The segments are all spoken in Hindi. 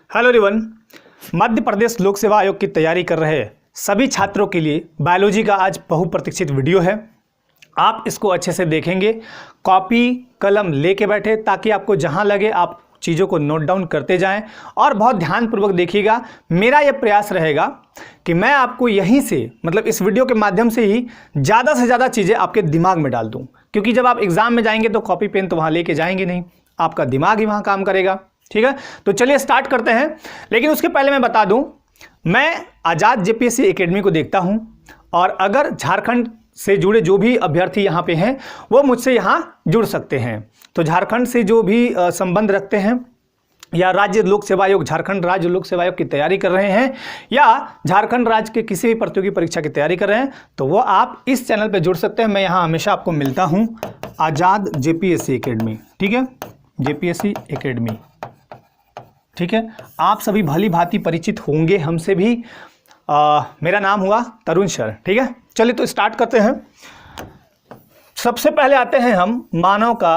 Hello everyone. मध्य प्रदेश लोक सेवा आयोग की तैयारी कर रहे सभी छात्रों के लिए बायोलॉजी का आज बहुप्रतीक्षित वीडियो है। आप इसको अच्छे से देखेंगे, कॉपी कलम लेके बैठे ताकि आपको जहां लगे आप चीज़ों को नोट डाउन करते जाएं और बहुत ध्यानपूर्वक देखिएगा। मेरा यह प्रयास रहेगा कि मैं आपको यहीं से मतलब इस वीडियो के माध्यम से ही ज़्यादा से ज़्यादा चीज़ें आपके दिमाग में डाल दूँ, क्योंकि जब आप एग्ज़ाम में जाएंगे तो कॉपी पेन तो वहाँ लेके जाएंगे नहीं, आपका दिमाग ही वहाँ काम करेगा। ठीक है, तो चलिए स्टार्ट करते हैं। लेकिन उसके पहले मैं बता दूं, मैं आज़ाद जेपीएससी एकेडमी को देखता हूं और अगर झारखंड से जुड़े जो भी अभ्यर्थी यहां पे हैं वो मुझसे यहां जुड़ सकते हैं। तो झारखंड से जो भी संबंध रखते हैं या राज्य लोक सेवा आयोग, झारखंड राज्य लोक सेवा आयोग की तैयारी कर रहे हैं या झारखंड राज्य के किसी भी प्रतियोगी परीक्षा की तैयारी कर रहे हैं, तो वो आप इस चैनल पर जुड़ सकते हैं। मैं यहाँ हमेशा आपको मिलता हूँ, आज़ाद जेपीएससी एकेडमी। ठीक है, जेपीएससी एकेडमी। ठीक है, आप सभी भली भांति परिचित होंगे हमसे भी। मेरा नाम हुआ तरुण सर। ठीक है, चलिए तो स्टार्ट करते हैं। सबसे पहले आते हैं हम मानव का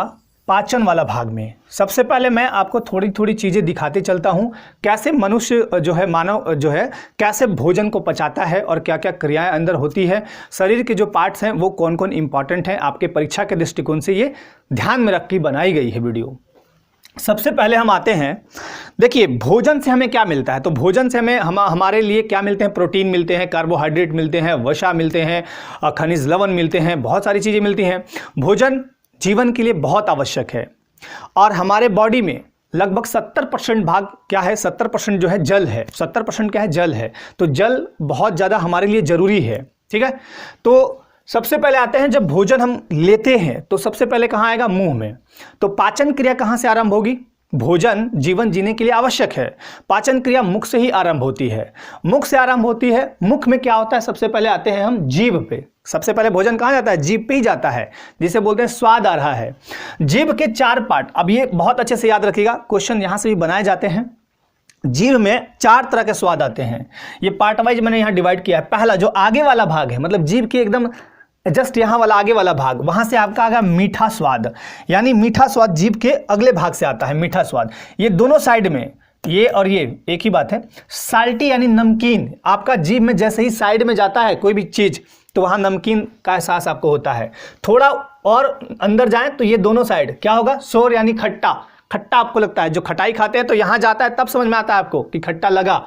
पाचन वाला भाग में। सबसे पहले मैं आपको थोड़ी थोड़ी चीज़ें दिखाते चलता हूं, कैसे मनुष्य जो है, मानव जो है, कैसे भोजन को पचाता है और क्या क्या क्रियाएं अंदर होती है। शरीर के जो पार्ट्स हैं वो कौन कौन इंपॉर्टेंट हैं, आपके परीक्षा के दृष्टिकोण से ये ध्यान में रख के बनाई गई है वीडियो। सबसे पहले हम आते हैं, देखिए भोजन से हमें क्या मिलता है। तो भोजन से हमें हमारे लिए क्या मिलते हैं, प्रोटीन मिलते हैं, कार्बोहाइड्रेट मिलते हैं, वसा मिलते हैं, खनिज लवण मिलते हैं, बहुत सारी चीज़ें मिलती हैं। भोजन जीवन के लिए बहुत आवश्यक है और हमारे बॉडी में लगभग 70% भाग क्या है, 70% जो है जल है। 70% क्या है, जल है। तो जल बहुत ज़्यादा हमारे लिए ज़रूरी है। ठीक है, तो सबसे पहले आते हैं, जब भोजन हम लेते हैं तो सबसे पहले कहाँ आएगा, मुंह में। तो पाचन क्रिया कहाँ से आरंभ होगी, भोजन जीवन जीने के लिए आवश्यक है। पाचन क्रिया मुख से ही आरंभ होती है, मुख से आरंभ होती है। मुख में क्या होता है, सबसे पहले आते हैं हम जीभ पे। सबसे पहले भोजन कहाँ जाता है, जीभ पे ही जाता है, जिसे बोलते हैं स्वाद आ रहा है। जीभ के 4 पार्ट, अब ये बहुत अच्छे से याद रखिएगा, क्वेश्चन यहाँ से भी बनाए जाते हैं। जीभ में 4 तरह के स्वाद आते हैं, ये पार्ट वाइज मैंने यहाँ डिवाइड किया है। पहला जो आगे वाला भाग है, मतलब जीभ के एकदम जस्ट यहाँ वाला आगे वाला भाग, वहां से आपका आएगा मीठा स्वाद, यानी मीठा स्वाद जीभ के अगले भाग से आता है, मीठा स्वाद। ये दोनों साइड में, ये और ये एक ही बात है। साल्टी यानी नमकीन, आपका जीभ में जैसे ही साइड में जाता है कोई भी चीज तो वहां नमकीन का एहसास आपको होता है। थोड़ा और अंदर जाए तो ये दोनों साइड क्या होगा, सोर यानी खट्टा। खट्टा आपको लगता है, जो खटाई खाते हैं तो यहां जाता है तब समझ में आता है आपको कि खट्टा लगा।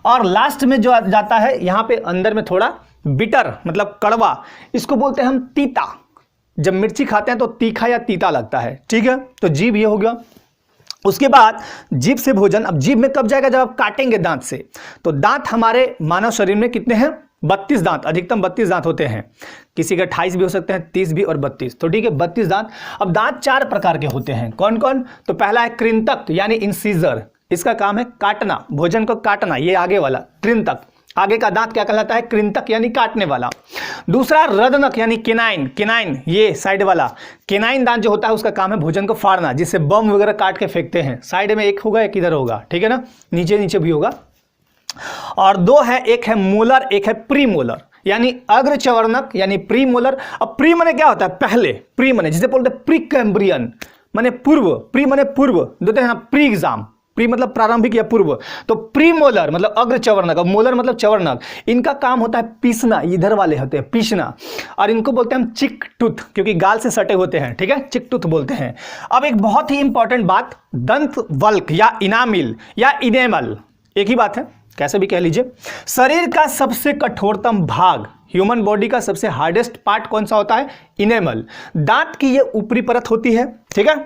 और लास्ट में जो जाता है यहाँ पे अंदर में थोड़ा बिटर, मतलब कड़वा, इसको बोलते हैं हम तीता। जब मिर्ची खाते हैं तो तीखा या तीता लगता है। ठीक है, तो जीभ ये हो गया। उसके बाद जीभ से भोजन, अब जीभ में कब जाएगा, जब आप काटेंगे दांत से। तो दांत हमारे मानव शरीर में कितने हैं, 32 दांत, अधिकतम 32 दांत होते हैं। किसी के 28 भी हो सकते हैं, 30 भी और 32। तो ठीक है, 32 दांत। अब दांत 4 प्रकार के होते हैं, कौन कौन। तो पहला है कृंतक यानी इंसीजर, इसका काम है काटना, भोजन को काटना, ये आगे वाला कृंतक। आगे का दांत क्या कहलाता है, कृंतक यानी काटने वाला। दूसरा रदनक यानी केनाइन, केनाइन ये साइड वाला, केनाइन दांत जो होता है उसका काम है भोजन को फाड़ना, जिससे बम वगैरह काट के फेंकते हैं। साइड में एक होगा, एक इधर होगा। ठीक है ना, नीचे नीचे भी होगा। और 2 है, एक है मोलर, एक है प्री मोलर, यानी अग्रचवर्णक यानी प्री मोलर। अब प्री मने क्या होता है, पहले। प्री मने जिसे बोलते हैं प्री कैम्ब्रियन, माने पूर्व। प्री मने पूर्व, देते हैं ना प्री एग्जाम, प्री मतलब प्रारंभिक या पूर्व। तो प्री मोलर मतलब अग्रचवर्णक, और मोलर मतलब चवर्णक। इनका काम होता है पीसना, इधर वाले होते हैं पीसना। और इनको बोलते हैं हम चिक टूथ, क्योंकि गाल से सटे होते हैं। ठीक है, चिक टूथ बोलते हैं। अब एक बहुत ही इंपॉर्टेंट बात, दंत वल्क या इनामिल या इनेमल, एक ही बात है, कैसे भी कह लीजिए। शरीर का सबसे कठोरतम भाग, ह्यूमन बॉडी का सबसे हार्डेस्ट पार्ट कौन सा होता है, इनेमल। दांत की ये ऊपरी परत होती है। ठीक है,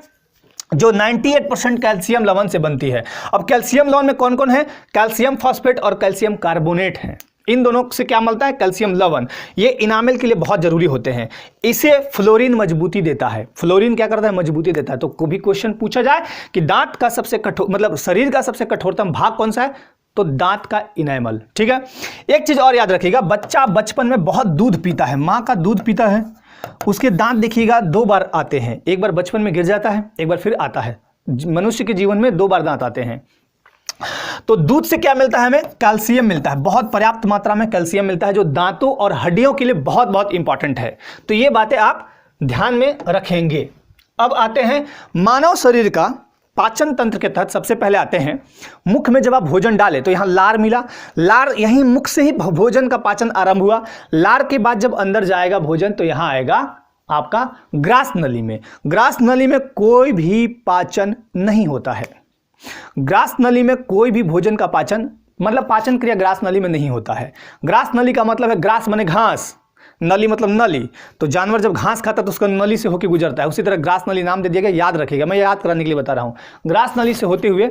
जो 98% कैल्शियम लवण से बनती है। अब कैल्शियम लवण में कौन कौन है, कैल्शियम फॉस्फेट और कैल्शियम कार्बोनेट हैं। इन दोनों से क्या मिलता है, कैल्शियम लवण। ये इनामिल के लिए बहुत जरूरी होते हैं। इसे फ्लोरीन मजबूती देता है। फ्लोरीन क्या करता है, मजबूती देता है। तो कोई भी क्वेश्चन पूछा जाए कि दांत का सबसे कठोर मतलब शरीर का सबसे कठोरतम भाग कौन सा है, तो दांत का इनेमल। ठीक है, एक चीज और याद रखिएगा, बच्चा बचपन में बहुत दूध पीता है, माँ का दूध पीता है, उसके दांत देखिएगा 2 बार आते हैं। एक बार बचपन में गिर जाता है, एक बार फिर आता है। मनुष्य के जीवन में 2 बार दांत आते हैं। तो दूध से क्या मिलता है, हमें कैल्शियम मिलता है, बहुत पर्याप्त मात्रा में कैल्शियम मिलता है, जो दांतों और हड्डियों के लिए बहुत बहुत इंपॉर्टेंट है। तो ये बातें आप ध्यान में रखेंगे। अब आते हैं मानव शरीर का पाचन तंत्र के तहत सबसे पहले आते हैं मुख में। जब आप भोजन डालें तो यहाँ लार मिला, लार यहीं मुख से ही भोजन का पाचन आरंभ हुआ। लार के बाद जब अंदर जाएगा भोजन तो यहाँ आएगा आपका ग्रास नली में। ग्रास नली में कोई भी पाचन नहीं होता है। ग्रास नली में कोई भी भोजन का पाचन मतलब पाचन क्रिया ग्रास नली में नहीं होता है। ग्रास नली का मतलब है ग्रास माने घास, नली मतलब नली। तो जानवर जब घास खाता है तो उसका नली से होकर गुजरता है, उसी तरह ग्रास नली नाम दे दिया गया, याद रखिएगा, मैं याद कराने के लिए बता रहा हूँ, ग्रास नली से होते हुए।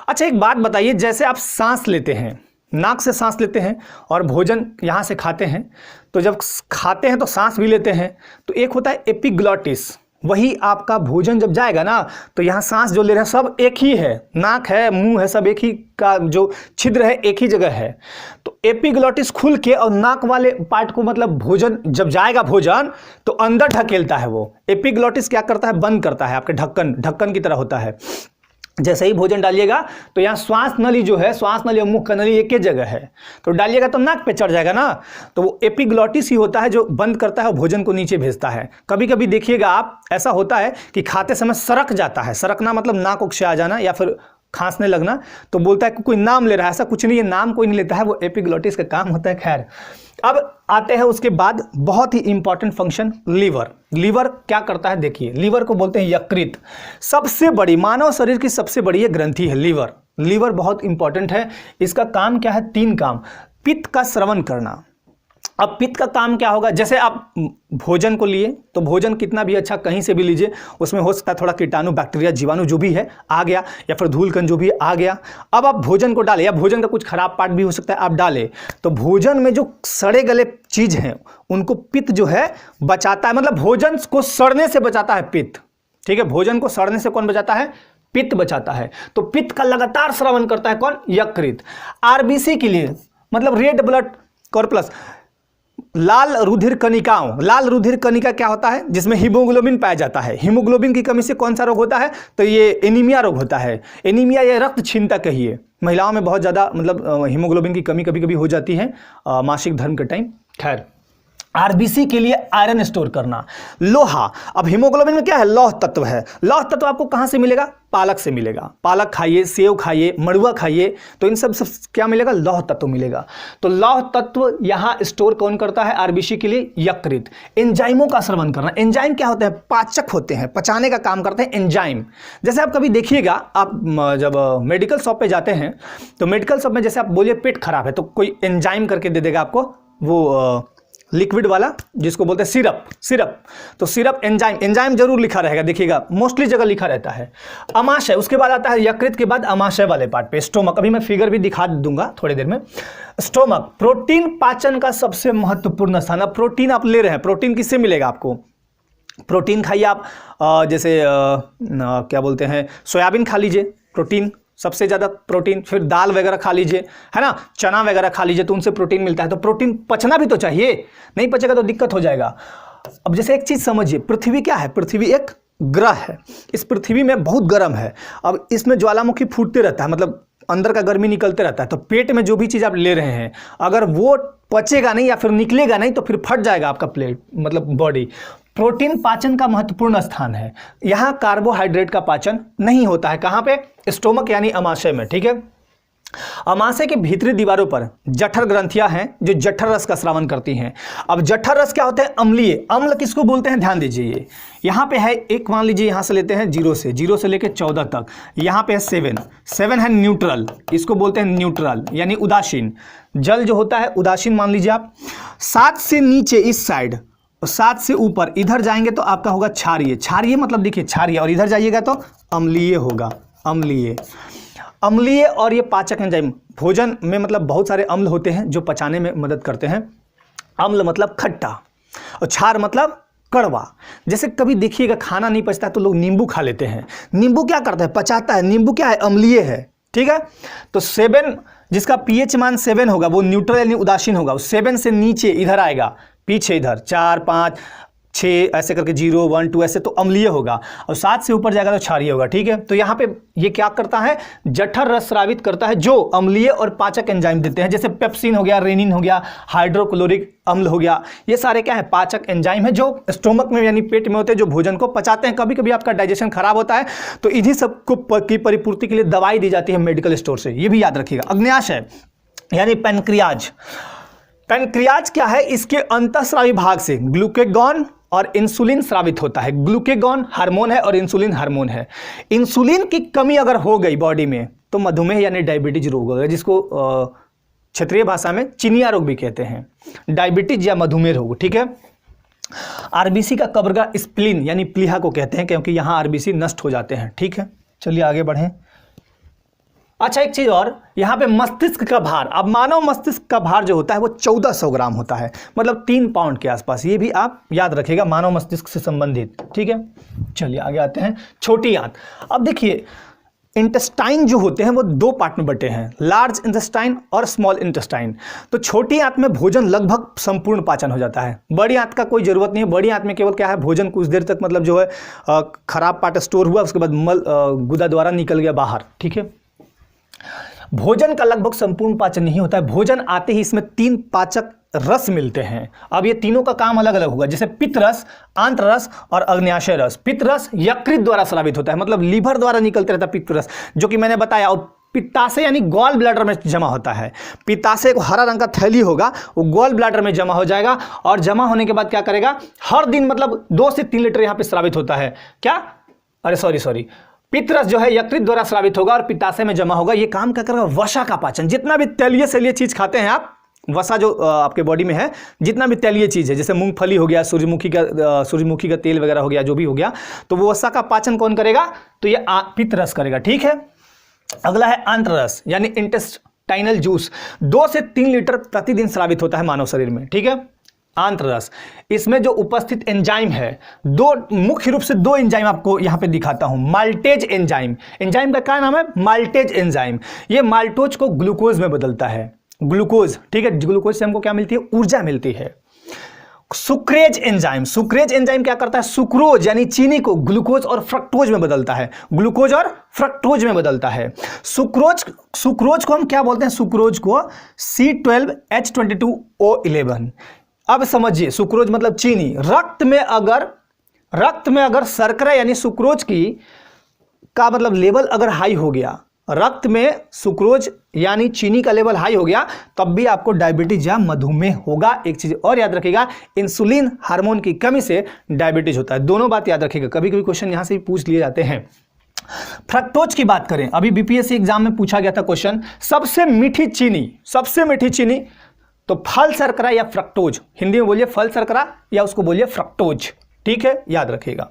अच्छा एक बात बताइए, जैसे आप सांस लेते हैं, नाक से सांस लेते हैं और भोजन यहाँ से खाते हैं, तो जब खाते हैं तो सांस भी लेते हैं, तो एक होता है एपिग्लॉटिस, वही आपका भोजन जब जाएगा ना तो यहाँ सांस जो ले रहे हैं सब एक ही है, नाक है, मुंह है, सब एक ही का जो छिद्र है एक ही जगह है। तो एपिग्लॉटिस खुल के और नाक वाले पार्ट को मतलब भोजन जब जाएगा भोजन तो अंदर ढकेलता है। वो एपिग्लॉटिस क्या करता है, बंद करता है, आपके ढक्कन की तरह होता है। जैसे ही भोजन डालिएगा तो यहाँ श्वास नली जो है, श्वास नली और मुख का नली एक ही जगह है, तो डालिएगा तो नाक पे चढ़ जाएगा ना, तो वो एपिग्लॉटिस ही होता है जो बंद करता है और भोजन को नीचे भेजता है। कभी कभी देखिएगा आप, ऐसा होता है कि खाते समय सरक जाता है, सरकना मतलब नाक उक से आ जाना या फिर खांसने लगना, तो बोलता है कि कोई नाम ले रहा है, ऐसा कुछ नहीं है, नाम कोई नहीं लेता है, वो एपिग्लॉटिस का काम होता है। खैर अब आते हैं उसके बाद बहुत ही इंपॉर्टेंट फंक्शन लीवर। लीवर क्या करता है देखिए, लीवर को बोलते हैं यकृत, सबसे बड़ी मानव शरीर की सबसे बड़ी ये ग्रंथि है लीवर। लीवर बहुत इंपॉर्टेंट है, इसका काम क्या है, 3 काम। पित्त का स्रवण करना। अब पित्त का काम क्या होगा, जैसे आप भोजन को लिए तो भोजन कितना भी अच्छा कहीं से भी लीजिए, उसमें हो सकता है थोड़ा कीटाणु, बैक्टीरिया, जीवाणु जो भी है आ गया, या फिर धूलकण जो भी आ गया। अब आप भोजन को डालें, या भोजन का कुछ खराब पार्ट भी हो सकता है आप डालें, तो भोजन में जो सड़े गले चीज हैं उनको पित्त जो है बचाता है, मतलब भोजन को सड़ने से बचाता है पित्त। ठीक है, भोजन को सड़ने से कौन बचाता है, पित्त बचाता है। तो पित्त का लगातार श्रवण करता है कौन, यकृत। आरबीसी के लिए मतलब रेड ब्लड कॉर्पस, लाल रुधिर कणिकाओं, लाल रुधिर कणिका क्या होता है, जिसमें हीमोग्लोबिन पाया जाता है। हीमोग्लोबिन की कमी से कौन सा रोग होता है, तो ये एनीमिया रोग होता है। एनीमिया या रक्त क्षीणता कहिए, महिलाओं में बहुत ज़्यादा मतलब हीमोग्लोबिन की कमी कभी कभी हो जाती है मासिक धर्म के टाइम। खैर आरबीसी के लिए आयरन स्टोर करना। लोहा, अब हीमोग्लोबिन में क्या है, लौह तत्व है। लौह तत्व आपको कहाँ से मिलेगा, पालक से मिलेगा। पालक खाइए, सेव खाइए, मड़ुआ खाइए, तो इन सब क्या मिलेगा, लौह तत्व मिलेगा। तो लौह तत्व यहाँ स्टोर कौन करता है आरबीसी के लिए, यकृत। एंजाइमों का श्रवण करना। एंजाइम क्या होते हैं, पाचक होते हैं, पचाने का काम करते हैं एंजाइम। जैसे आप कभी देखिएगा, आप जब मेडिकल शॉप पे जाते हैं तो मेडिकल शॉप में जैसे आप बोलिए पेट खराब है तो कोई एंजाइम करके दे देगा आपको, वो लिक्विड वाला जिसको बोलते हैं सिरप। तो सिरप एंजाइम जरूर लिखा रहेगा, देखिएगा मोस्टली जगह लिखा रहता है। अमाशय, उसके बाद आता है यकृत के बाद अमाशय वाले पार्ट पे स्टोमक। अभी मैं फिगर भी दिखा दूंगा थोड़ी देर में। स्टोमक, प्रोटीन पाचन का सबसे महत्वपूर्ण स्थान। अब प्रोटीन आप ले रहे हैं, प्रोटीन किससे मिलेगा आपको, प्रोटीन खाइए आप, जैसे क्या बोलते हैं, सोयाबीन खा लीजिए, प्रोटीन सबसे ज़्यादा प्रोटीन। फिर दाल वगैरह खा लीजिए, है ना, चना वगैरह खा लीजिए, तो उनसे प्रोटीन मिलता है। तो प्रोटीन पचना भी तो चाहिए, नहीं पचेगा तो दिक्कत हो जाएगा। अब जैसे एक चीज़ समझिए, पृथ्वी क्या है, पृथ्वी एक ग्रह है। इस पृथ्वी में बहुत गर्म है, अब इसमें ज्वालामुखी फूटते रहता है, मतलब अंदर का गर्मी निकलते रहता है। तो पेट में जो भी चीज़ आप ले रहे हैं अगर वो पचेगा नहीं या फिर निकलेगा नहीं तो फिर फट जाएगा आपका प्लेट, मतलब बॉडी। प्रोटीन पाचन का महत्वपूर्ण स्थान है। यहाँ कार्बोहाइड्रेट का पाचन नहीं होता है, कहाँ पे, स्टोमक यानी अमाशय में। ठीक है, अमाशय के भीतरी दीवारों पर जठर ग्रंथियां हैं जो जठर रस का स्रावन करती हैं। अब जठर रस क्या होता है, अम्लीय। अम्ल किसको बोलते हैं, ध्यान दीजिए, यहाँ पे है एक, मान लीजिए यहाँ से लेते हैं 0 से लेके 14 तक, यहाँ पे है 7 है न्यूट्रल, इसको बोलते हैं न्यूट्रल यानी उदासीन। जल जो होता है उदासीन मान लीजिए आप। 7 से नीचे इस साइड, 7 से ऊपर इधर जाएंगे तो आपका होगा क्षारीय। क्षारीय मतलब देखिए क्षारीय, और इधर जाइएगा तो अम्लीय होगा, अम्लीय। और ये पाचक एंजाइम, भोजन में मतलब बहुत सारे अम्ल होते हैं जो पचाने में मदद करते हैं। अम्ल मतलब खट्टा और क्षार मतलब कड़वा। जैसे कभी देखिएगा खाना नहीं पचता तो लोग नींबू खा लेते हैं, नींबू क्या करता है, पचाता है। नींबू क्या है, अम्लीय है। ठीक है, तो 7 जिसका पीएच मान 7 होगा वो न्यूट्रल यानी उदासीन होगा। 7 से नीचे इधर आएगा, पीछे इधर 4, 5, 6 ऐसे करके 0 1 2 ऐसे तो अम्लीय होगा, और 7 से ऊपर जाएगा तो क्षारीय होगा। ठीक है, तो यहाँ पे ये क्या करता है, जठर रस स्रावित करता है जो अम्लीय और पाचक एंजाइम देते हैं, जैसे पेप्सिन हो गया, रेनिन हो गया, हाइड्रोक्लोरिक अम्ल हो गया। ये सारे क्या है, पाचक एंजाइम है जो स्टोमक में यानी पेट में होते हैं, जो भोजन को पचाते हैं। कभी कभी आपका डाइजेशन खराब होता है तो इन्हीं सबको की परिपूर्ति के लिए दवाई दी जाती है मेडिकल स्टोर से, ये भी याद रखिएगा। अग्न्याशय यानी पैनक्रियाज। पैनक्रियाज क्या है, इसके अंतःस्रावी भाग से ग्लूकेगॉन और इंसुलिन स्रावित होता है। ग्लूकेगॉन हार्मोन है और इंसुलिन हार्मोन है। इंसुलिन की कमी अगर हो गई बॉडी में तो मधुमेह यानी डायबिटीज रोग होगा, जिसको क्षेत्रीय भाषा में चिनिया रोग भी कहते हैं, डायबिटीज या मधुमेह रोग। ठीक है, आरबीसी का कब्रगा स्प्लीन यानी प्लीहा को कहते हैं, क्योंकि यहां आरबीसी नष्ट हो जाते हैं। ठीक है, चलिए आगे बढ़ें। अच्छा, एक चीज और, यहाँ पे मस्तिष्क का भार, अब मानव मस्तिष्क का भार जो होता है वो 1400 ग्राम होता है, मतलब 3 पाउंड के आसपास। ये भी आप याद रखिएगा, मानव मस्तिष्क से संबंधित। ठीक है, चलिए आगे आते हैं। छोटी आंत। अब देखिए, इंटेस्टाइन जो होते हैं वो 2 पार्ट में बटे हैं, लार्ज इंटेस्टाइन और स्मॉल इंटेस्टाइन। तो छोटी आंत में भोजन लगभग संपूर्ण पाचन हो जाता है। बड़ी आंत का कोई जरूरत नहीं है, बड़ी आंत में केवल क्या है, भोजन कुछ देर तक मतलब जो है खराब पार्ट स्टोर हुआ, उसके बाद मल गुदा द्वारा निकल गया बाहर। ठीक है, भोजन का लगभग संपूर्ण पाचन नहीं होता है। भोजन आते ही इसमें 3 पाचक रस मिलते हैं। अब ये तीनों का काम अलग अलग होगा, जैसे पित्त रस, आंत्र रस और अग्न्याशय रस। पित्त रस यकृत द्वारा स्रावित होता है, मतलब लीवर द्वारा निकलते रहता है पित्त रस, जो कि मैंने बताया। और पित्ताशय यानी गॉल ब्लैडर में जमा होता है। पित्ताशय को हरा रंग का थैली होगा, वो गॉल ब्लैडर में जमा हो जाएगा, और जमा होने के बाद क्या करेगा, हर दिन मतलब 2 से 3 लीटर यहाँ पे स्रावित होता है। क्या, अरे सॉरी, पित्तरस जो है यकृत द्वारा स्रावित होगा और पित्ताशय में जमा होगा। ये काम क्या करेगा, वसा का पाचन। जितना भी तैलीय सेलीय चीज खाते हैं आप, वसा जो आपके बॉडी में है, जितना भी तैलीय चीज है, जैसे मूंगफली हो गया, सूर्यमुखी का तेल वगैरह हो गया, जो भी हो गया, तो वो वसा का पाचन कौन करेगा, तो ये पित्तरस करेगा। ठीक है, अगला है आंत्ररस यानी इंटेस्टाइनल जूस। 2 से 3 लीटर प्रतिदिन स्रावित होता है मानव शरीर में। ठीक है, आंत्ररस, इसमें जो उपस्थित एंजाइम है, मुख्य रूप से 2 एंजाइम आपको यहां पे दिखाता हूं। माल्टेज एंजाइम, एंजाइम का क्या नाम है, माल्टेज एंजाइम। ये माल्टोज को ग्लूकोज में बदलता है, ग्लूकोज। ठीक है, ग्लूकोज से हमको क्या मिलती है, ऊर्जा मिलती है। सुक्रेज एंजाइम, सुक्रेज एंजाइम क्या करता है, सुक्रोज यानी चीनी को ग्लूकोज और फ्रक्टोज में बदलता है, ग्लूकोज और फ्रक्टोज में बदलता है। सुक्रोज को हम क्या बोलते हैं, सुक्रोज को C12H22O11। अब समझिए, सुक्रोज मतलब चीनी। रक्त में अगर शर्करा यानी सुक्रोज का मतलब लेवल अगर हाई हो गया, रक्त में सुक्रोज यानी चीनी का लेवल हाई हो गया, तब भी आपको डायबिटीज या मधुमेह होगा। एक चीज और याद रखिएगा, इंसुलिन हार्मोन की कमी से डायबिटीज होता है। दोनों बात याद रखिएगा, कभी कभी क्वेश्चन यहां से भी पूछ लिए जाते हैं। फ्रक्टोज की बात करें, अभी बीपीएससी एग्जाम में पूछा गया था क्वेश्चन, सबसे मीठी चीनी तो फल शर्करा या फ्रक्टोज, हिंदी में बोलिए फल शर्करा या उसको बोलिए फ्रक्टोज। ठीक है, याद रखिएगा।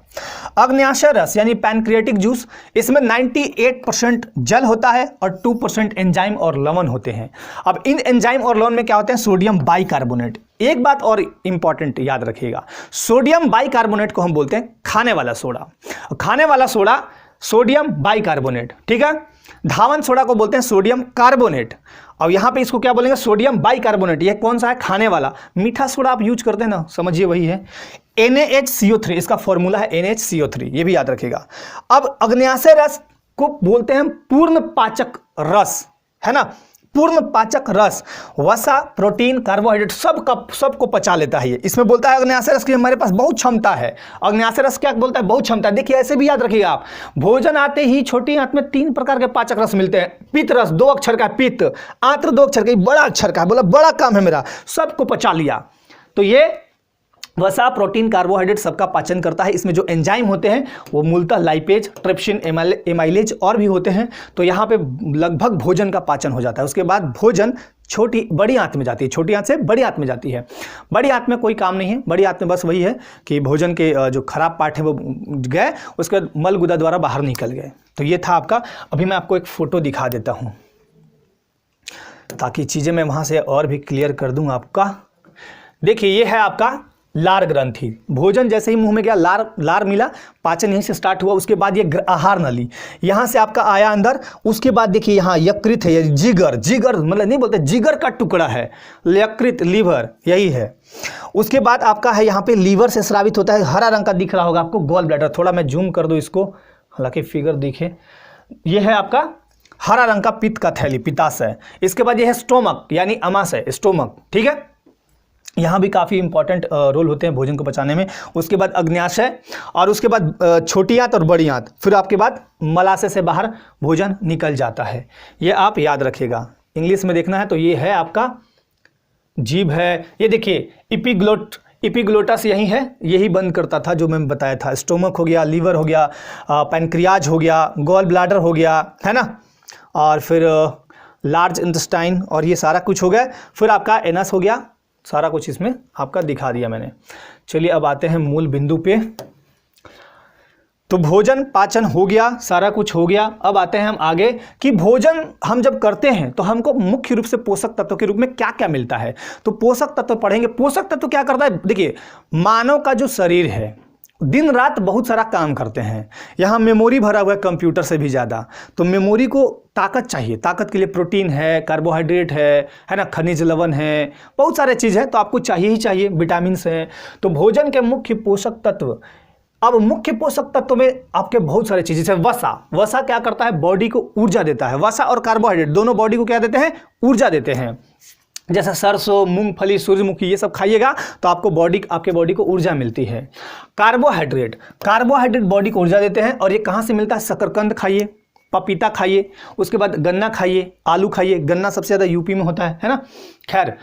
अग्न्याशय रस यानी पैनक्रियाटिक जूस, इसमें 98% जल होता है और 2% एंजाइम और लवण होते हैं। अब इन एंजाइम और लवण में क्या होते हैं, सोडियम बाइकार्बोनेट। एक बात और इंपॉर्टेंट याद रखिएगा, सोडियम बाइकार्बोनेट को हम बोलते हैं खाने वाला सोडा, सोडियम बाइकार्बोनेट। ठीक है, धावन सोडा को बोलते हैं सोडियम कार्बोनेट, और यहां पे इसको क्या बोलेंगे, सोडियम बाइकार्बोनेट। ये कौन सा है, खाने वाला। मीठा सोडा आप यूज करते हैं ना, समझिए वही है NaHCO3, इसका फॉर्मूला है NaHCO3, ये भी याद रखिएगा। अब अग्न्याशय रस को बोलते हैं पूर्ण पाचक रस, है ना, पूर्ण पाचक रस। वसा, प्रोटीन, कार्बोहाइड्रेट सबको पचा लेता है ये। इसमें बोलता है अग्न्याशय रस की हमारे पास बहुत क्षमता है। अग्न्याशय रस क्या बोलता है, बहुत क्षमता है। देखिए ऐसे भी याद रखिएगा आप, भोजन आते ही छोटी आंत में 3 प्रकार के पाचक रस मिलते हैं। पित्त रस 2 अक्षर का पित्त, आंत्र 2 अक्षर का, बड़ा अक्षर का, बोला बड़ा काम है मेरा, सबको पचा लिया। तो ये वसा, प्रोटीन, कार्बोहाइड्रेट सबका पाचन करता है। इसमें जो एंजाइम होते हैं वो मूलतः लाइपेज, ट्रिप्सिन, एमाइलेज और भी होते हैं। तो यहाँ पे लगभग भोजन का पाचन हो जाता है। उसके बाद भोजन बड़ी आंत में जाती है, छोटी आंत से बड़ी आंत में जाती है। बड़ी आंत में कोई काम नहीं है, बड़ी आंत में बस वही है कि भोजन के जो खराब पार्ट है वो गए, उसके बाद मल गुदा द्वारा बाहर निकल गए। तो ये था आपका। अभी मैं आपको एक फोटो दिखा देता हूँ ताकि चीज़ें मैं वहाँ से और भी क्लियर कर दूँ आपका। देखिए ये है आपका लार ग्रंथि, भोजन जैसे ही मुंह में गया लार मिला, पाचन यहीं से स्टार्ट हुआ, उसके बाद ये आहार नली यहाँ से आपका आया अंदर, उसके बाद देखिए यहाँ यकृत है, जिगर, जिगर मतलब नहीं बोलते, जिगर का टुकड़ा है, यकृत लीवर यही है। उसके बाद आपका है यहाँ पे लीवर से स्रावित होता है, हरा रंग का दिख रहा होगा आपको, गॉल ब्लैडर, थोड़ा मैं जूम कर दूँ इसको, हालांकि फिगर दिखे, ये है आपका हरा रंग का पित्त का थैली, पित्ताशय। इसके बाद ये है स्टोमक यानी अमाशय, स्टोमक, ठीक है, यहाँ भी काफ़ी इंपॉर्टेंट रोल होते हैं भोजन को पचाने में। उसके बाद अग्न्याशय, और उसके बाद छोटी आंत और बड़ी आंत, फिर आपके बाद मलाशय से बाहर भोजन निकल जाता है। ये आप याद रखिएगा, इंग्लिश में देखना है तो ये है आपका जीभ है, ये देखिए इपिग्लोटस यही है, यही बंद करता था जो मैं बताया था। स्टोमक हो गया, लीवर हो गया, पैनक्रियाज हो गया, गॉल ब्लैडर हो गया, है ना, और फिर लार्ज इंटेस्टाइन, और ये सारा कुछ हो गया। फिर आपका एनस हो गया, सारा कुछ इसमें आपका दिखा दिया मैंने। चलिए अब आते हैं मूल बिंदु पे। तो भोजन पाचन हो गया, सारा कुछ हो गया। अब आते हैं हम आगे कि भोजन हम जब करते हैं तो हमको मुख्य रूप से पोषक तत्व के रूप में क्या क्या मिलता है। तो पोषक तत्व पढ़ेंगे। पोषक तत्व क्या करता है, देखिए मानव का जो शरीर है दिन रात बहुत सारा काम करते हैं, यहाँ मेमोरी भरा हुआ है कंप्यूटर से भी ज़्यादा, तो मेमोरी को ताकत चाहिए, ताकत के लिए प्रोटीन है, कार्बोहाइड्रेट है ना, खनिज लवण है, बहुत सारे चीज़ है, तो आपको चाहिए ही चाहिए, विटामिन हैं। तो भोजन के मुख्य पोषक तत्व, अब मुख्य पोषक तत्व में आपके बहुत सारे चीज़, जैसे वसा क्या करता है, बॉडी को ऊर्जा देता है। वसा और कार्बोहाइड्रेट दोनों बॉडी को क्या देते हैं, ऊर्जा देते हैं। जैसे सरसों, मूंगफली, सूरजमुखी ये सब खाइएगा तो आपके बॉडी को ऊर्जा मिलती है। कार्बोहाइड्रेट बॉडी को ऊर्जा देते हैं, और ये कहाँ से मिलता है, शकरकंद खाइए, पपीता खाइए, उसके बाद गन्ना खाइए, आलू खाइए, गन्ना सबसे ज़्यादा यूपी में होता है ना। खैर,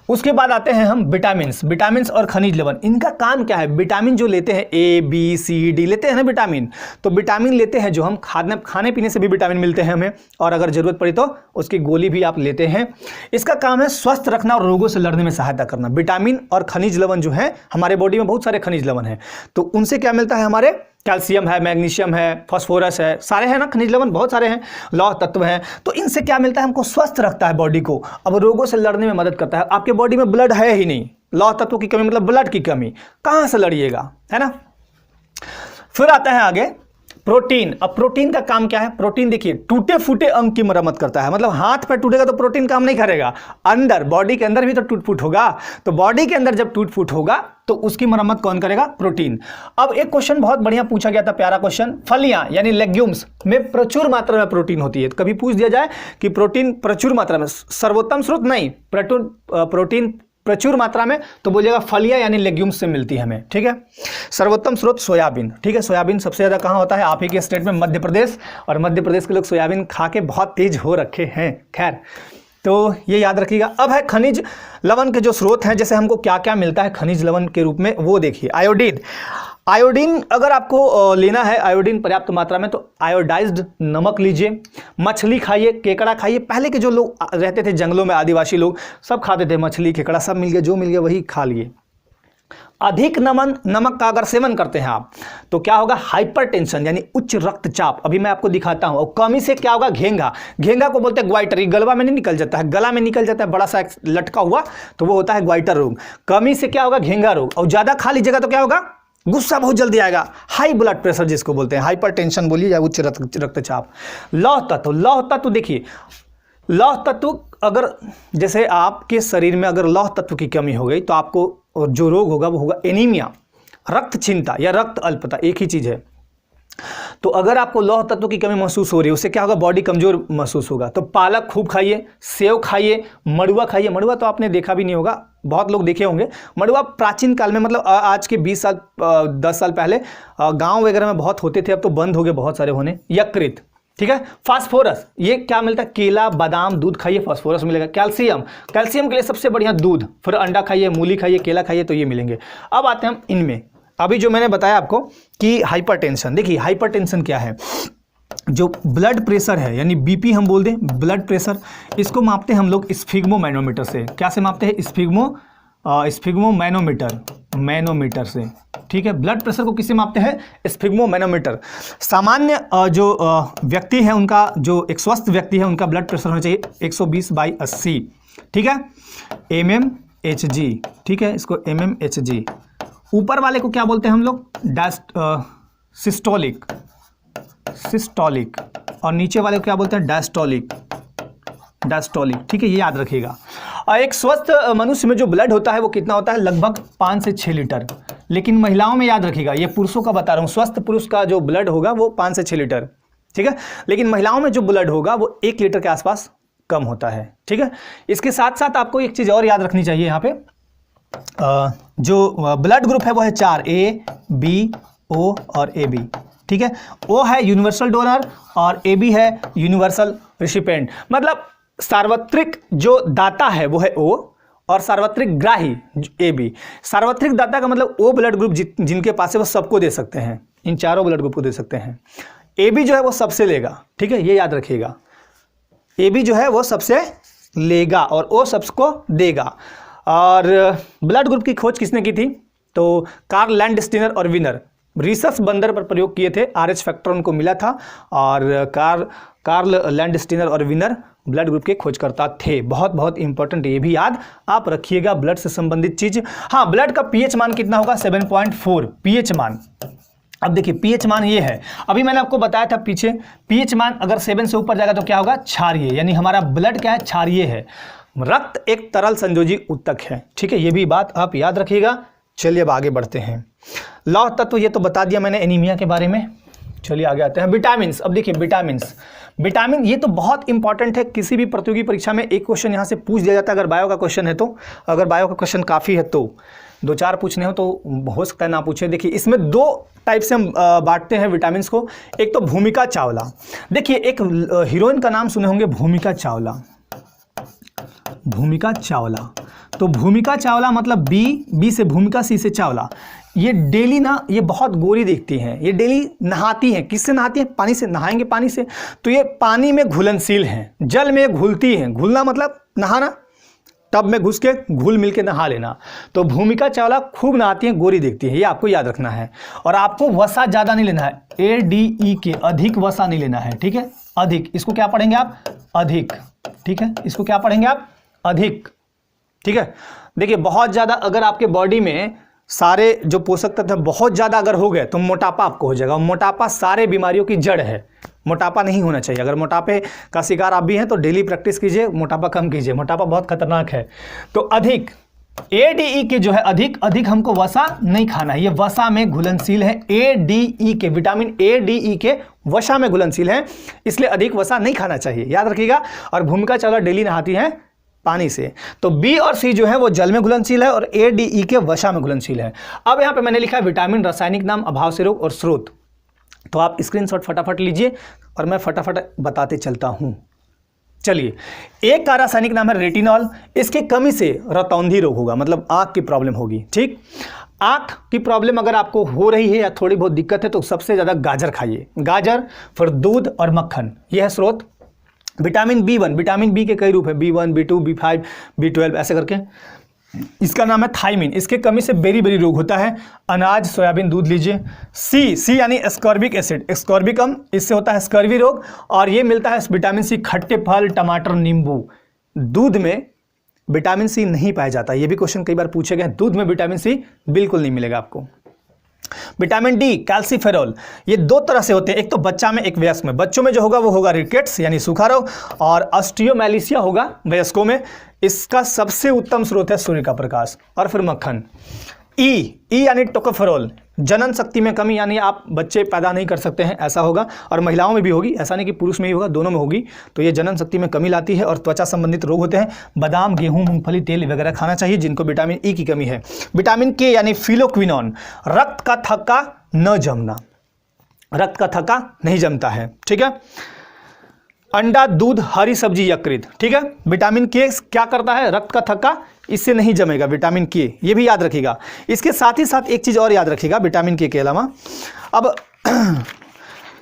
उसके बाद आते हैं हम विटामिन और खनिज लवण। इनका काम क्या है, विटामिन जो लेते हैं A, B, C, D लेते हैं ना विटामिन, तो विटामिन लेते हैं जो हम खाने पीने से भी विटामिन मिलते हैं हमें, और अगर जरूरत पड़ी तो उसकी गोली भी आप लेते हैं। इसका काम है स्वस्थ रखना और रोगों से लड़ने में सहायता करना। विटामिन और खनिज लवण जो है, हमारे बॉडी में बहुत सारे खनिज लवण हैं, तो उनसे क्या मिलता है, हमारे कैल्शियम है, मैग्नीशियम है, फास्फोरस है, सारे हैं ना, खनिज लवण बहुत सारे हैं, लौह तत्व हैं। तो इनसे क्या मिलता है, हमको स्वस्थ रखता है बॉडी को, अब रोगों से लड़ने में मदद करता है। आपके बॉडी में ब्लड है ही नहीं, लौह तत्वों की कमी मतलब ब्लड की कमी, कहाँ से लड़िएगा, है ना। फिर आता है आगे प्रोटीन। अब प्रोटीन का काम क्या है, प्रोटीन देखिए टूटे फूटे अंग की मरम्मत करता है, मतलब हाथ पे टूटेगा तो प्रोटीन काम नहीं करेगा, अंदर बॉडी के अंदर भी तो टूट फूट होगा, तो बॉडी के अंदर जब टूट फूट होगा तो उसकी मरम्मत कौन करेगा, प्रोटीन। अब एक क्वेश्चन बहुत बढ़िया पूछा गया था, प्यारा क्वेश्चन, फलियां यानी लेग्यूम्स में प्रचुर मात्रा में प्रोटीन होती है, तो कभी पूछ दिया जाए कि प्रोटीन प्रचुर मात्रा में, सर्वोत्तम स्रोत नहीं, प्रोटीन प्रचुर मात्रा में, तो बोलिएगा फलियां यानी लेग्यूम्स से मिलती है हमें, ठीक है। सर्वोत्तम स्रोत सोयाबीन, ठीक है, सोयाबीन सबसे ज़्यादा कहाँ होता है, आप ही के स्टेट में मध्य प्रदेश, और मध्य प्रदेश के लोग सोयाबीन खा के बहुत तेज हो रखे हैं। खैर, तो ये याद रखिएगा। अब है खनिज लवण के जो स्रोत हैं, जैसे हमको क्या क्या मिलता है खनिज लवण के रूप में, वो देखिए। आयोडीन अगर आपको लेना है, आयोडीन पर्याप्त मात्रा में, तो आयोडाइज्ड नमक लीजिए, मछली खाइए, केकड़ा खाइए। पहले के जो लोग रहते थे जंगलों में, आदिवासी लोग सब खाते थे, मछली केकड़ा सब मिल गया, जो मिल गया वही खा लिए। अधिक नमक का अगर सेवन करते हैं आप, तो क्या होगा, हाइपरटेंशन यानी उच्च रक्तचाप, अभी मैं आपको दिखाता हूं। और कमी से क्या होगा, घेंगा को बोलते हैं ग्वाइटर, ये गलवा में नहीं निकल जाता है, गला में निकल जाता है बड़ा सा लटका हुआ, तो वो होता है ग्वाइटर रोग। कमी से क्या होगा, घेंगा रोग। और ज्यादा खा लीजिएगा तो क्या होगा, गुस्सा बहुत जल्दी आएगा, हाई ब्लड प्रेशर जिसको बोलते हैं, हाइपरटेंशन बोलिए या उच्च रक्तचाप। लौह तत्व देखिए, लौह तत्व अगर जैसे आपके शरीर में अगर लौह तत्व की कमी हो गई तो आपको और जो रोग होगा वो होगा एनीमिया, रक्तहीनता या रक्त अल्पता, एक ही चीज है। तो अगर आपको लौह तत्व की कमी महसूस हो रही है, उससे क्या होगा, बॉडी कमजोर महसूस होगा। तो पालक खूब खाइए, सेव खाइए, मड़ुआ खाइए। मड़ुआ तो आपने देखा भी नहीं होगा, बहुत लोग देखे होंगे। मड़ुआ प्राचीन काल में, मतलब आज के 20 साल 10 साल पहले गांव वगैरह में बहुत होते थे, अब तो बंद हो गए बहुत सारे होने। यकृत, ठीक है। फास्फोरस, ये क्या मिलता है, केला, बादाम, दूध खाइए, फास्फोरस मिलेगा। कैल्शियम के लिए सबसे बढ़िया दूध, फिर अंडा खाइए, मूली खाइए, केला खाइए, तो ये मिलेंगे। अब आते हैं हम इनमें, अभी जो मैंने बताया आपको कि हाइपरटेंशन, देखिए हाइपरटेंशन क्या है, जो ब्लड प्रेशर है यानी बीपी हम बोल दें, ब्लड प्रेशर, इसको मापते हैं हम लोग स्फिग्मोमैनोमीटर से। क्या से मापते हैं, मैनोमीटर से, ठीक है। ब्लड प्रेशर को किससे मापते हैं, स्फिग्मोमैनोमीटर। सामान्य जो व्यक्ति है उनका, जो एक स्वस्थ व्यक्ति है उनका ब्लड प्रेशर होना चाहिए 120/80, ठीक है, mmHg, ठीक है, इसको mmHg ऊपर वाले को क्या बोलते हैं हम लोग? सिस्टोलिक, सिस्टोलिक, और नीचे वाले को क्या बोलते हैं? Diastolic, diastolic. ठीक है, ये याद रखिएगा। और एक स्वस्थ मनुष्य में जो ब्लड होता है वो कितना होता है? लगभग 5 से 6 लीटर। लेकिन महिलाओं में याद रखिएगा, ये पुरुषों का बता रहा हूँ, स्वस्थ पुरुष का जो ब्लड होगा वो 5 से 6 लीटर। ठीक है, लेकिन महिलाओं में जो ब्लड होगा वो 1 लीटर के आसपास कम होता है। ठीक है, इसके साथ साथ आपको एक चीज़ और याद रखनी चाहिए यहाँ पे, जो ब्लड ग्रुप है वो है 4, A, B, O और AB। ठीक है, O है यूनिवर्सल डोनर और AB है यूनिवर्सल रिसिपेंट। मतलब सार्वत्रिक जो दाता है वो है O और सार्वत्रिक ग्राही AB। सार्वत्रिक दाता का मतलब O ब्लड ग्रुप जिनके पास है वो सबको दे सकते हैं, इन चारों ब्लड ग्रुप को दे सकते हैं। AB जो है वो सबसे लेगा। ठीक है, ये याद रखिएगा, AB जो है वो सबसे लेगा और O सबको देगा। और ब्लड ग्रुप की खोज किसने की थी? तो कार्ल लैंडस्टीनर और विनर रिसर्च बंदर पर प्रयोग किए थे। RH फैक्टर उनको मिला था और कार्ल लैंडस्टीनर और विनर ब्लड ग्रुप के खोजकर्ता थे। बहुत बहुत इंपॉर्टेंट, ये भी याद आप रखिएगा, ब्लड से संबंधित चीज। हाँ, ब्लड का पीएच मान कितना होगा? 7.4 पीएच मान। अब देखिए पीएच मान ये है, अभी मैंने आपको बताया था पीछे, पीएच मान अगर 7 से ऊपर जाएगा तो क्या होगा? क्षारीय, यानी हमारा ब्लड क्या है? क्षारीय है। रक्त एक तरल संयोजी ऊतक है। ठीक है, ये भी बात आप याद रखिएगा। चलिए अब आगे बढ़ते हैं। लौह तत्व ये तो बता दिया मैंने एनीमिया के बारे में। चलिए आगे आते हैं विटामिन। अब देखिए विटामिन ये तो बहुत इंपॉर्टेंट है, किसी भी प्रतियोगी परीक्षा में एक क्वेश्चन यहाँ से पूछ दिया जाता है। अगर बायो का क्वेश्चन है तो, अगर बायो का क्वेश्चन काफ़ी है तो 2-4 पूछने हो तो हो सकता है ना पूछे। देखिए इसमें 2 टाइप से हम बांटते हैं विटामिन को। एक तो भूमिका चावला। देखिए एक हीरोइन का नाम सुने होंगे, भूमिका चावला। भूमिका चावला, तो भूमिका चावला मतलब बी से भूमिका, सी से चावला। ये डेली ना, ये बहुत गोरी दिखती हैं, ये डेली नहाती हैं। किससे नहाती हैं? पानी से। नहाएंगे पानी से, तो ये पानी में घुलनशील हैं, जल में घुलती हैं। घुलना मतलब नहाना, टब में घुस के घुल मिल के नहा लेना। तो भूमिका चावला खूब नहाती हैं, गोरी दिखती है, ये आपको याद रखना है। और आपको वसा ज़्यादा नहीं लेना है, ADE अधिक वसा नहीं लेना है। ठीक है, अधिक, इसको क्या पढ़ेंगे आप? अधिक। ठीक है, इसको क्या पढ़ेंगे आप? अधिक। ठीक है, देखिए बहुत ज़्यादा अगर आपके बॉडी में सारे जो पोषक तत्व बहुत ज़्यादा अगर हो गए तो मोटापा आपको हो जाएगा। मोटापा सारे बीमारियों की जड़ है, मोटापा नहीं होना चाहिए। अगर मोटापे का शिकार आप भी हैं तो डेली प्रैक्टिस कीजिए, मोटापा कम कीजिए, मोटापा बहुत खतरनाक है। तो अधिक, ADE के जो है अधिक हमको वसा नहीं खाना है, ये वसा में घुलनशील है। ADE के, विटामिन ADE के वसा में घुलनशील है, इसलिए अधिक वसा नहीं खाना चाहिए, याद रखिएगा। और भूमिका चावला डेली नहाती है पानी से। तो B और C जो है वो जल में घुलनशील है और ADE के वसा में घुलनशील है। अब यहाँ पे मैंने लिखा है विटामिन, रासायनिक नाम, अभाव से रोग और स्रोत। तो आप स्क्रीनशॉट फटाफट लीजिए और मैं फटाफट बताते चलता हूँ। चलिए, एक का रासायनिक नाम है रेटिनॉल। इसके कमी से रतौंधी रोग होगा, मतलब आँख की प्रॉब्लम होगी। ठीक, आँख की प्रॉब्लम अगर आपको हो रही है या थोड़ी बहुत दिक्कत है तो सबसे ज़्यादा गाजर खाइए, गाजर, फिर दूध और मक्खन, यह है स्रोत। विटामिन B1, विटामिन B के कई रूप है, B1, B2, B5, B12 ऐसे करके। इसका नाम है थायमिन, इसके कमी से बेरी रोग होता है। अनाज, सोयाबीन, दूध लीजिए। सी यानी एस्कॉर्बिक एसिड, एस्कॉर्बिकम, इससे होता है स्कर्वी रोग। और ये मिलता है विटामिन C खट्टे फल, टमाटर, नींबू। दूध में विटामिन C नहीं पाया जाता, ये भी क्वेश्चन कई बार पूछे गए। दूध में विटामिन C बिल्कुल नहीं मिलेगा आपको। विटामिन D, कैल्सीफेरॉल, ये 2 तरह से होते हैं, एक तो बच्चा में, एक वयस्क में। बच्चों में जो होगा वो होगा रिकेट्स यानी सूखा रोग, और ऑस्टियोमैलिशिया होगा वयस्कों में। इसका सबसे उत्तम स्रोत है सूर्य का प्रकाश। और फिर मक्खन। ई यानी टोकोफेरोल, जनन शक्ति में कमी, यानी आप बच्चे पैदा नहीं कर सकते हैं, ऐसा होगा। और महिलाओं में भी होगी, ऐसा नहीं कि पुरुष में ही होगा, दोनों में होगी। तो ये जनन शक्ति में कमी लाती है और त्वचा संबंधित रोग होते हैं। बादाम, गेहूं, मूंगफली, तेल वगैरह खाना चाहिए जिनको विटामिन E की कमी है। विटामिन K यानी फिलोक्विनोन, रक्त का थक्का न जमना, रक्त का थक्का नहीं जमता है। ठीक है, अंडा, दूध, हरी सब्जी, यकृत। ठीक है, विटामिन K क्या करता है? रक्त का थक्का इससे नहीं जमेगा, विटामिन K, ये भी याद रखिएगा। इसके साथ ही साथ एक चीज़ और याद रखिएगा विटामिन K के अलावा। अब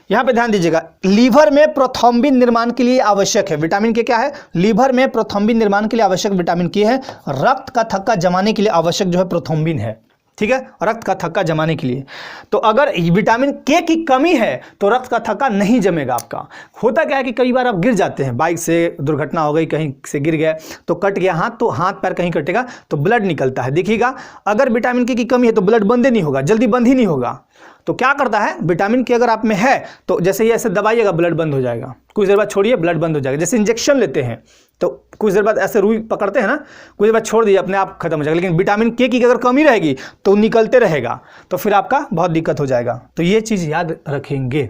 यहाँ पे ध्यान दीजिएगा, लीवर में प्रोथ्रोम्बिन निर्माण के लिए आवश्यक है। विटामिन K क्या है? लीवर में प्रोथ्रोम्बिन निर्माण के लिए आवश्यक विटामिन K है। रक्त का थक्का जमाने के लिए आवश्यक जो है प्रोथ्रोम्बिन है। ठीक है, रक्त का थक्का जमाने के लिए। तो अगर विटामिन के की कमी है तो रक्त का थक्का नहीं जमेगा आपका। होता क्या है कि कई बार आप गिर जाते हैं, बाइक से दुर्घटना हो गई, कहीं से गिर गए तो कट गया हाथ, तो हाथ पैर कहीं कटेगा तो ब्लड निकलता है। देखिएगा अगर विटामिन के की कमी है तो ब्लड बंद नहीं होगा, जल्दी बंद ही नहीं होगा। तो क्या करता है, विटामिन के अगर आप में है तो जैसे ही ऐसे दबाइएगा ब्लड बंद हो जाएगा, कुछ देर बाद छोड़िए ब्लड बंद हो जाएगा। जैसे इंजेक्शन लेते हैं तो कुछ देर बाद ऐसे रुई पकड़ते हैं ना, कुछ देर बाद छोड़ दीजिए अपने आप खत्म हो जाएगा। लेकिन विटामिन के की अगर कमी रहेगी तो निकलते रहेगा, तो फिर आपका बहुत दिक्कत हो जाएगा। तो ये चीज़ याद रखेंगे।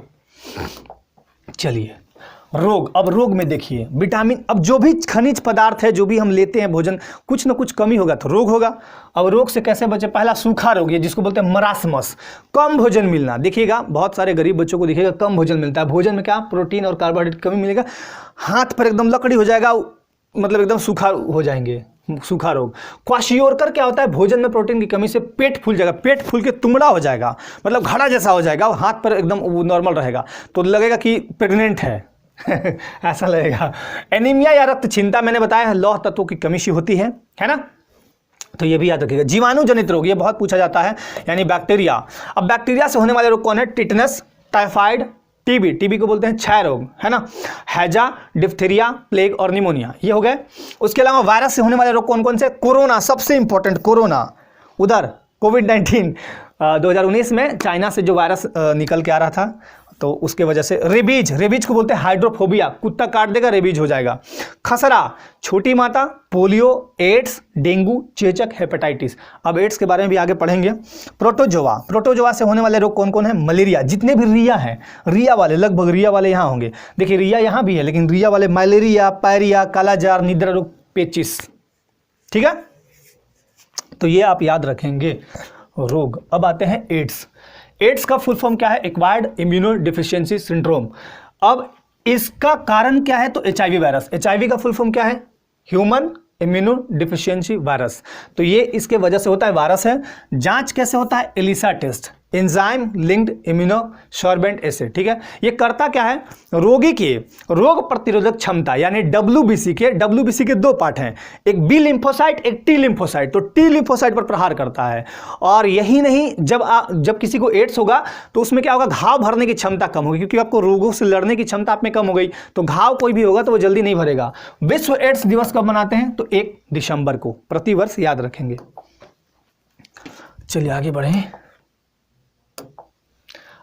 चलिए रोग, अब रोग में देखिए विटामिन, अब जो भी खनिज पदार्थ है जो भी हम लेते हैं भोजन, कुछ ना कुछ कमी होगा तो रोग होगा। अब रोग से कैसे बचे, पहला सूखा रोग है जिसको बोलते हैं मरासमस, कम भोजन मिलना। देखिएगा बहुत सारे गरीब बच्चों को देखिएगा कम भोजन मिलता है, भोजन में क्या प्रोटीन और कार्बोहाइड्रेट कमी मिलेगा, हाथ पर एकदम लकड़ी हो जाएगा, मतलब एकदम सूखा हो जाएंगे, सूखा रोग। क्वाशियोरकर क्या होता है, भोजन में प्रोटीन की कमी से पेट फूल जाएगा, पेट फूल के तुमड़ा हो जाएगा, मतलब घड़ा जैसा हो जाएगा, हाथ पर एकदम नॉर्मल रहेगा तो लगेगा कि प्रेग्नेंट है ऐसा लगेगा। एनीमिया या रक्तहीनता मैंने बताया लौह तत्वों की कमी सी होती है ना, तो ये भी याद रखिएगा। जीवाणु जनित रोग, ये बहुत पूछा जाता है, यानी बैक्टीरिया। अब बैक्टीरिया से होने वाले रोग कौन है, टिटनस, टाइफाइड, टीबी, टीबी को बोलते हैं क्षय रोग, है ना, हैजा, डिप्थीरिया, प्लेग और निमोनिया, ये हो गए। उसके अलावा वायरस से होने वाले रोग कौन कौन से, कोरोना सबसे इंपॉर्टेंट, कोरोना, उधर कोविड-19 2019 में चाइना से जो वायरस निकल के आ रहा था तो उसके वजह से, रेबीज, रेबीज को बोलते हैं हाइड्रोफोबिया, कुत्ता काट देगा रेबीज हो जाएगा, खसरा, छोटी माता, पोलियो, एड्स, डेंगू, चेचक, हेपेटाइटिस। अब एड्स के बारे में भी आगे पढ़ेंगे। प्रोटोजोआ, प्रोटोजोआ से होने वाले रोग कौन कौन है, मलेरिया, जितने भी रिया हैं, रिया वाले, लगभग रिया वाले यहाँ होंगे, देखिए रिया यहाँ भी है लेकिन रिया वाले मलेरिया, पायरिया, कालाजार, निद्रा रोग, पेचिस, ठीक है, तो ये आप याद रखेंगे रोग। अब आते हैं एड्स। एड्स का फुल फॉर्म क्या है, एक्वायर्ड इम्यूनो डिफिशियंसी सिंड्रोम। अब इसका कारण क्या है, तो एचआईवी वायरस, एचआईवी का फुल फॉर्म क्या है, ह्यूमन इम्यूनो डिफिशियंसी वायरस, तो ये इसके वजह से होता है, वायरस है। जांच कैसे होता है, ELISA test, enzyme linked immunosorbent acid, ठीक है। ये करता क्या है, रोगी की रोग प्रतिरोधक क्षमता यानी डब्ल्यूबीसी के दो पार्ट हैं, एक बी लिम्फोसाइट, एक टी लिम्फोसाइट, तो टी लिम्फोसाइट पर प्रहार करता है। और यही नहीं, जब किसी को एड्स होगा तो उसमें क्या होगा, घाव भरने की क्षमता कम होगी, क्योंकि आपको रोगों से लड़ने की क्षमता आप में कम हो गई, तो घाव कोई भी होगा तो वो जल्दी नहीं भरेगा। विश्व एड्स दिवस कब मनाते हैं, तो 1 दिसंबर को, प्रतिवर्ष, याद रखेंगे। चलिए आगे बढ़ें।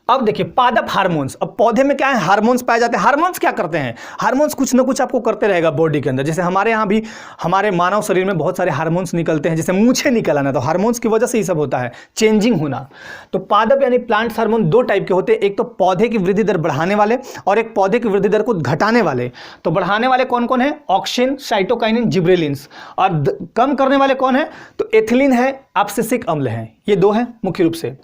अब देखिए पादप हार्मोन्स, अब पौधे में क्या है, हार्मोन्स पाए जाते हैं। हार्मोन्स क्या करते हैं, हार्मोन्स कुछ ना कुछ आपको करते रहेगा बॉडी के अंदर। जैसे हमारे यहाँ भी, हमारे मानव शरीर में बहुत सारे हार्मोन्स निकलते हैं, जैसे मूछें निकल आना, तो हार्मोन्स की वजह से ही सब होता है, चेंजिंग होना। तो पादप यानी प्लांट्स हार्मोन 2 टाइप के होते हैं, एक तो पौधे की वृद्धि दर बढ़ाने वाले और एक पौधे की वृद्धि दर को घटाने वाले। तो बढ़ाने वाले कौन कौन है, ऑक्सिन, साइटोकाइनिन, जिब्रेलिन्स। और कम करने वाले कौन है, तो एथिलीन है, एब्सिसिक अम्ल है, ये 2 हैं मुख्य रूप से।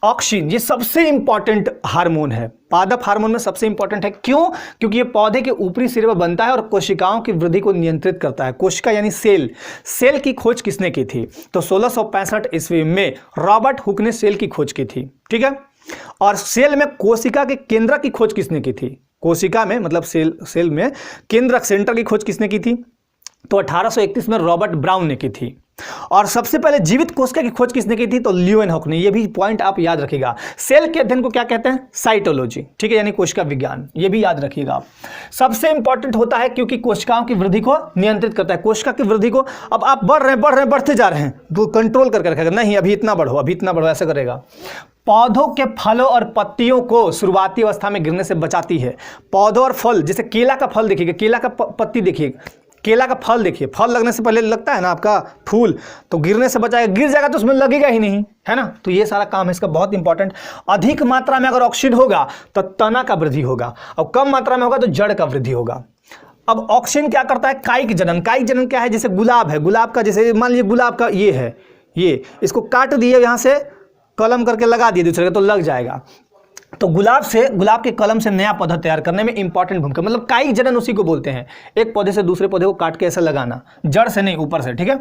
ऑक्सिन ये सबसे इंपॉर्टेंट हार्मोन है, पादप हार्मोन में सबसे इंपॉर्टेंट है। क्यों, क्योंकि ये पौधे के ऊपरी सिरे पर बनता है और कोशिकाओं की वृद्धि को नियंत्रित करता है। कोशिका यानी सेल, सेल की खोज किसने की थी, तो 1665 ईस्वी में रॉबर्ट हुक ने सेल की खोज की थी, ठीक है। और सेल में कोशिका के केंद्रक की खोज किसने की थी, कोशिका में मतलब सेल में केंद्रक, सेंटर की खोज किसने की थी, तो 1831 में रॉबर्ट ब्राउन ने की थी। और सबसे पहले जीवित कोशिका की खोज किसने की थी, तो ल्यूवेनहॉक ने। ये भी पॉइंट आप याद रखिएगा। सेल के अध्ययन को क्या कहते हैं, साइटोलॉजी, ठीक है, यानी कोशिका विज्ञान, ये भी याद रखिएगा आप। सबसे इंपॉर्टेंट होता है क्योंकि कोशिकाओं की वृद्धि को नियंत्रित करता है। कोशिका की वृद्धि को, अब आप बढ़ रहे हैं बढ़ते जा रहे हैं, तो कंट्रोल करके रखेगा, नहीं अभी इतना बढ़ो ऐसा करेगा। पौधों के फलों और पत्तियों को शुरुआती अवस्था में गिरने से बचाती है। पौधों और फल, जैसे केला का फल देखिएगा, केला का पत्ती देखिए, केला का फल देखिए, फल लगने से पहले लगता है ना आपका फूल, तो गिरने से बचाएगा, गिर जाएगा तो उसमें लगेगा ही नहीं, है ना। तो ये सारा काम है इसका बहुत इंपॉर्टेंट। अधिक मात्रा में अगर ऑक्सीजन होगा तो तना का वृद्धि होगा, और कम मात्रा में होगा तो जड़ का वृद्धि होगा। अब ऑक्सीजन क्या करता है, कायिक जनन। कायिक जनन क्या है, जैसे गुलाब है, गुलाब का जैसे मान लीजिए गुलाब का ये है, ये इसको काट दिए, यहाँ से कलम करके लगा दिए दूसरे का, तो लग जाएगा। तो गुलाब के कलम से नया पौधा तैयार करने में इंपॉर्टेंट भूमिका, मतलब कायिक जनन उसी को बोलते हैं, एक पौधे से दूसरे पौधे को काट के ऐसा लगाना, जड़ से नहीं ऊपर से, ठीक है।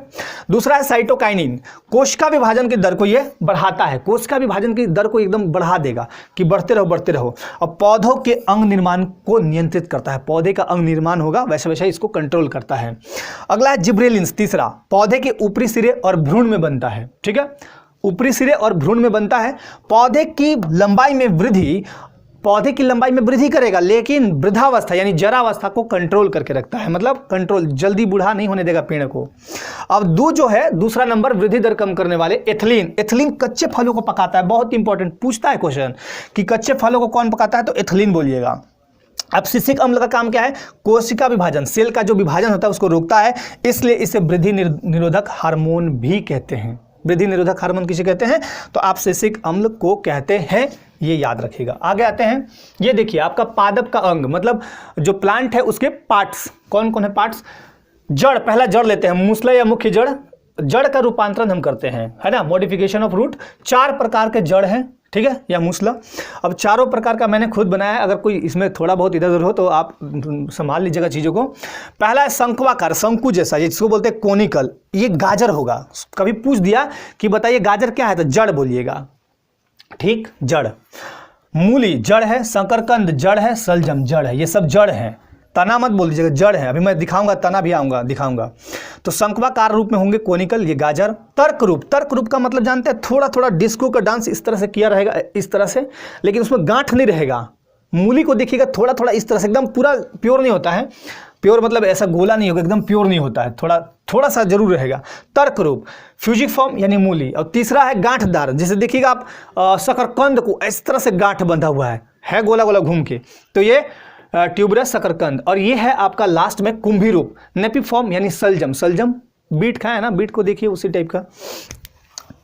दूसरा है साइटोकाइनिन, कोशिका विभाजन की दर को ये बढ़ाता है, कोशिका विभाजन की दर को एकदम बढ़ा देगा कि बढ़ते रहो। और पौधों के अंग निर्माण को नियंत्रित करता है, पौधे का अंग निर्माण होगा वैसे वैसे इसको कंट्रोल करता है। अगला है जिब्रेलिन्स, तीसरा, पौधे के ऊपरी सिरे और भ्रूण में बनता है, ठीक है। ऊपरी सिरे और भ्रूण में बनता है। पौधे की लंबाई में वृद्धि करेगा, लेकिन वृद्धावस्था यानी जरावस्था को कंट्रोल करके रखता है, मतलब कंट्रोल, जल्दी बूढ़ा नहीं होने देगा पेड़ को। अब जो है दूसरा नंबर वृद्धि दर कम करने वाले एथिलीन। एथिलीन कच्चे फलों को पकाता है, बहुत इंपॉर्टेंट पूछता है क्वेश्चन कि कच्चे फलों को कौन पकाता है, तो एथिलीन बोलिएगा। अब सिसिक अम्ल का काम क्या है, कोशिका विभाजन, सेल का जो विभाजन होता है उसको रोकता है, इसलिए इसे वृद्धि निरोधक हार्मोन भी कहते हैं। वृद्धि निरोधक हार्मोन किसे कहते हैं, तो आप सिसिक अम्ल को कहते हैं, ये याद रखिएगा। आगे आते हैं, ये देखिए आपका पादप का अंग, मतलब जो प्लांट है उसके पार्ट्स कौन कौन है, पार्ट्स। जड़, पहला जड़ लेते हैं, मूसला या मुख्य जड़। जड़ का रूपांतरण हम करते हैं, है ना, मॉडिफिकेशन ऑफ रूट। 4 प्रकार के जड़ हैं, ठीक है, या मूसला। अब चारों प्रकार का मैंने खुद बनाया है, अगर कोई इसमें थोड़ा बहुत इधर उधर हो तो आप संभाल लीजिएगा चीज़ों को। पहला है शंक्वाकार, शंकु जैसा, जिसको बोलते हैं कोनिकल, ये गाजर होगा। कभी पूछ दिया कि बताइए गाजर क्या है, तो जड़ बोलिएगा, ठीक, जड़। मूली जड़ है, शकरकंद जड़ है, शलजम जड़ है, ये सब जड़ हैं। तना मत बोल दीजिएगा, जड़ है। अभी मैं दिखाऊंगा, तना भी दिखाऊंगा। तो शंक्वाकार रूप में होंगे कोनिकल, ये गाजर। तर्क रूप का मतलब जानते हैं, थोड़ा थोड़ा डिस्को का डांस इस तरह से किया रहेगा, इस तरह से, लेकिन उसमें गांठ नहीं रहेगा। मूली को देखिएगा थोड़ा थोड़ा इस तरह से, एकदम पूरा प्योर नहीं होता है। प्योर मतलब ऐसा गोला नहीं होगा, एकदम प्योर नहीं होता है, थोड़ा सा जरूर रहेगा। तर्क रूप, फ्यूजिफॉर्म यानी मूली। और तीसरा है गांठदार, जैसे देखिएगा आप शकरकंद को इस तरह से गांठ बंधा हुआ है गोला गोला घूम के, तो ये ट्यूबरस शकरकंद। और ये है आपका लास्ट में कुंभी रूप, नेपिफॉर्म यानी सलजम। बीट खाया है ना, बीट को देखिए उसी टाइप का।